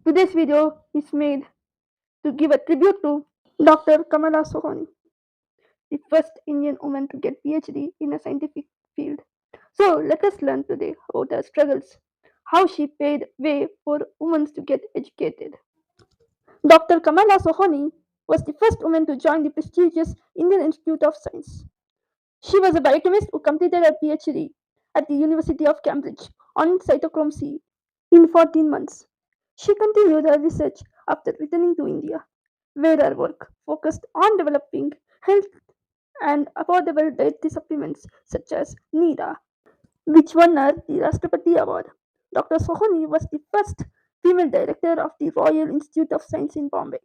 Today's video is made to give a tribute to Dr. Kamala Sohonie, the first Indian woman to get PhD in a scientific field. So let us learn today about her struggles, how she paved way for women to get educated. Dr. Kamala Sohonie was the first woman to join the prestigious Indian Institute of Science. She was a biochemist who completed her PhD at the University of Cambridge on cytochrome C in 14 months. She continued her research after returning to India, where her work focused on developing health and affordable dietary supplements such as NIDA, which won her the Rashtrapati Award. Dr. Sohoni was the first female director of the Royal Institute of Science in Bombay.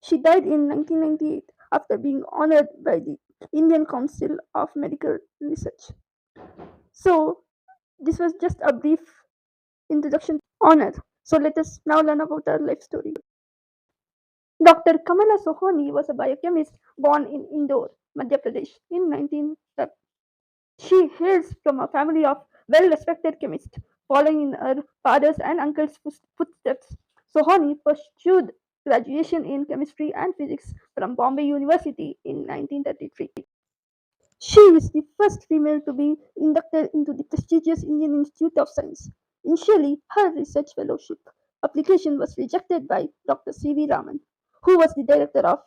She died in 1998 after being honored by the Indian Council of Medical Research. So, this was just a brief introduction on her. So, let us now learn about her life story. Dr. Kamala Sohoni was a biochemist born in Indore, Madhya Pradesh in 1930. She hails from a family of well-respected chemists, following in her father's and uncle's footsteps. Sohani pursued graduation in chemistry and physics from Bombay University in 1933. She is the first female to be inducted into the prestigious Indian Institute of Science. Initially, her research fellowship application was rejected by Dr. C.V. Raman, who was the director of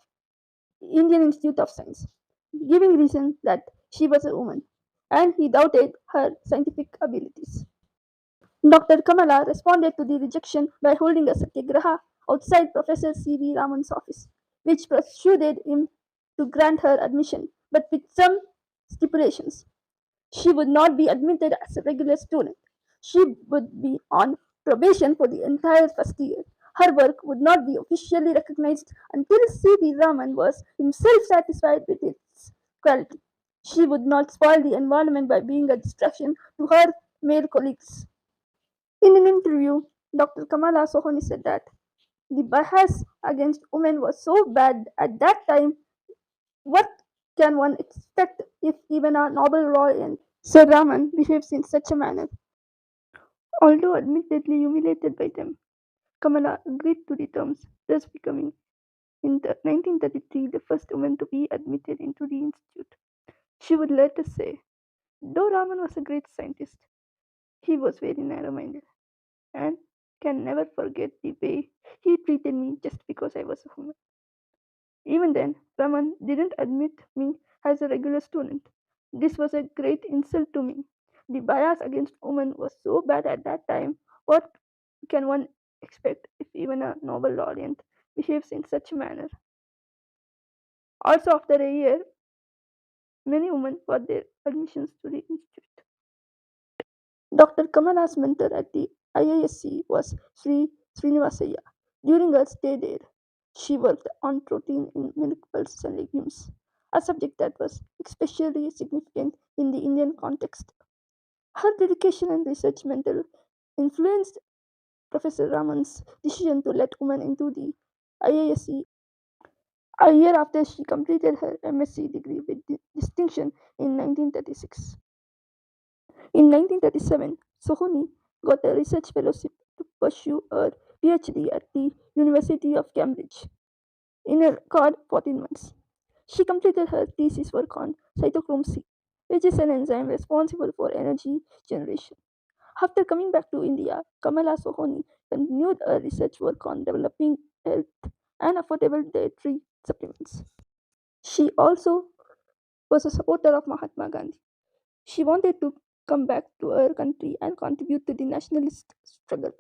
Indian Institute of Science, giving reason that she was a woman and he doubted her scientific abilities. Dr. Kamala responded to the rejection by holding a satyagraha outside Professor C.V. Raman's office, which persuaded him to grant her admission, but with some stipulations. She would not be admitted as a regular student. She would be on probation for the entire first year. Her work would not be officially recognized until C.V. Raman was himself satisfied with its quality. She would not spoil the environment by being a distraction to her male colleagues. In an interview, Dr. Kamala Sohoni said that the bias against women was so bad at that time. What can one expect if even a Nobel laureate, Sir Raman, behaves in such a manner? Although admittedly humiliated by them, Kamala agreed to the terms, thus becoming, in 1933, the first woman to be admitted into the institute. She would later say, though Raman was a great scientist, he was very narrow minded and can never forget the way he treated me just because I was a woman. Even then, Raman didn't admit me as a regular student. This was a great insult to me. The bias against women was so bad at that time. What can one expect if even a Nobel laureate behaves in such a manner? Also, after a year, many women got their admissions to the institute. Dr. Kamala's mentor at the IISc was Sri Srinivasaya. During her stay there, she worked on protein in milk, pulses, and legumes, a subject that was especially significant in the Indian context. Her dedication and research mentor influenced Professor Raman's decision to let women into the IISc a year after she completed her MSc degree with distinction in 1936. In 1937, Sohoni got a research fellowship to pursue her PhD at the University of Cambridge in a record 14 months. She completed her thesis work on cytochrome C, which is an enzyme responsible for energy generation. After coming back to India, Kamala Sohoni continued her research work on developing health and affordable dietary supplements. She also was a supporter of Mahatma Gandhi. She wanted to come back to her country and contribute to the nationalist struggle.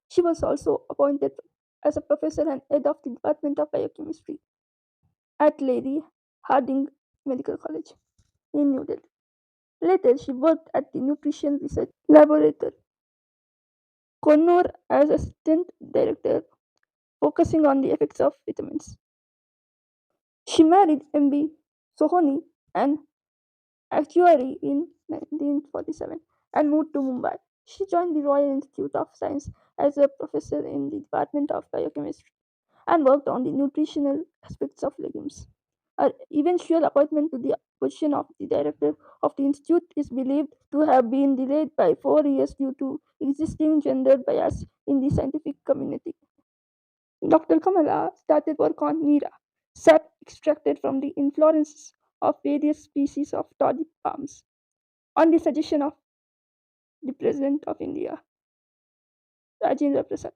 She was also appointed as a professor and head of the Department of Biochemistry at Lady Hardinge Medical College in New Delhi. Later, she worked at the Nutrition Research Laboratory, Connor, as assistant director, focusing on the effects of vitamins. She married MB Sohoni, an actuary, in 1947 and moved to Mumbai. She joined the Royal Institute of Science as a professor in the Department of Biochemistry and worked on the nutritional aspects of legumes. Her eventual appointment to the position of the director of the institute is believed to have been delayed by 4 years due to existing gender bias in the scientific community. Dr. Kamala started work on Nira, sap extracted from the inflorescences of various species of toddy palms, on the suggestion of the President of India, Rajendra Prasad.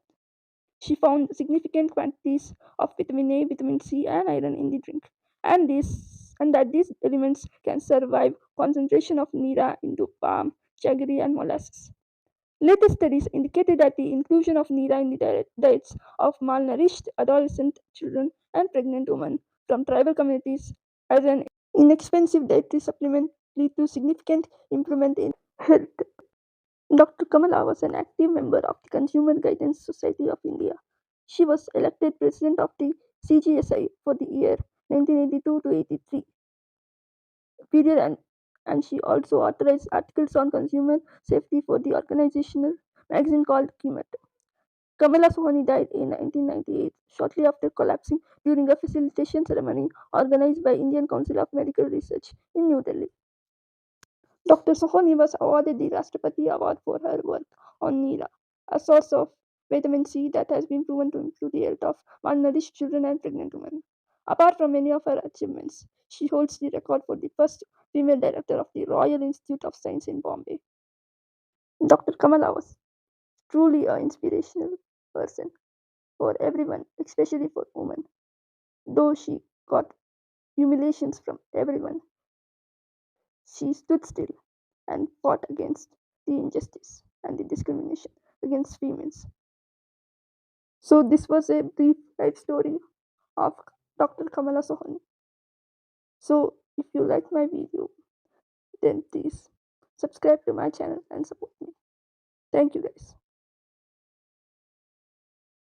She found significant quantities of vitamin A, vitamin C, and iron in the drink, and that these elements can survive concentration of Nira into palm, jaggery, and molasses. Latest studies indicated that the inclusion of Nira in the diets of malnourished adolescent children and pregnant women from tribal communities as an inexpensive dietary supplement lead to significant improvement in health. Dr. Kamala was an active member of the Consumer Guidance Society of India. She was elected president of the CGSI for the year 1982 to 83 period, and she also authorized articles on consumer safety for the organizational magazine called Kimat. Kamala Sohonie died in 1998, shortly after collapsing during a facilitation ceremony organized by Indian Council of Medical Research in New Delhi. Dr. Sohonie was awarded the Rashtrapati Award for her work on Neela, a source of vitamin C that has been proven to improve the health of malnourished children and pregnant women. Apart from many of her achievements, she holds the record for the first female director of the Royal Institute of Science in Bombay. Dr. Kamala was truly an inspirational person for everyone, especially for women. Though she got humiliations from everyone, she stood still and fought against the injustice and the discrimination against females. So, this was a brief life story of Dr. Kamala Sohonie. So, if you like my video, then please subscribe to my channel and support me. Thank you, guys.